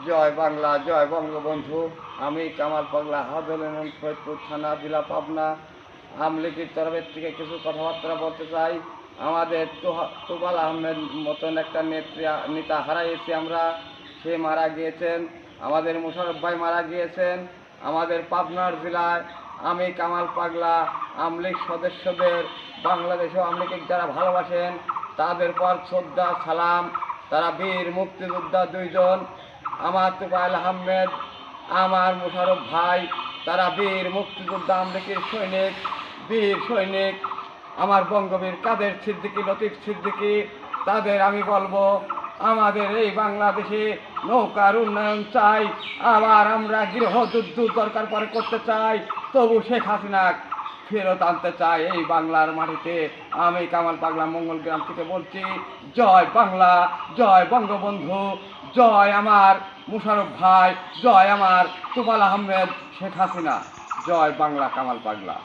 জয় বাংলা, জয় বঙ্গবন্ধু। আমি কামাল পাগলা, হাজল ফরিদপুর থানা, জেলা পাবনা, আমলিগের তরফের থেকে কিছু কথাবার্তা বলতে চাই। আমাদের তোফায়েল আহমেদ মতন একটা নেতা হারাইছি আমরা। সে মারা গিয়েছেন। আমাদের মোশাররফ ভাই মারা গিয়েছেন। আমাদের পাবনার জেলায় আমি কামাল পাগলা আমলিগ সদস্যদের, বাংলাদেশেও আমলিগকে যারা ভালোবাসেন তাদের পর শ্রদ্ধা সালাম। তারা বীর মুক্তিযোদ্ধা দুইজন, আমার তোফায়েল আহমেদ, আমার মোশাররফ ভাই, তারা বীর মুক্তিযোদ্ধা, আমলিগের সৈনিক, বীর সৈনিক। আমার বঙ্গবীর কাদের সিদ্দিকী, লতিফ সিদ্দিকী, তাদের আমি বলবো আমাদের এই বাংলাদেশে নৌকার উন্নয়ন চাই। আবার আমরা গৃহযুদ্ধ দরকার পরে করতে চাই, তবু শেখ হাসিনা ফেরত আনতে চাই এই বাংলার মাটিতে। আমি কামাল পাগলা মঙ্গলগ্রাম থেকে বলছি, জয় বাংলা, জয় বঙ্গবন্ধু, জয় আমার মোশাররফ ভাই, জয় আমার তোফায়েল আহমেদ, শেখ হাসিনা। জয় বাংলা, কামাল পাগলা।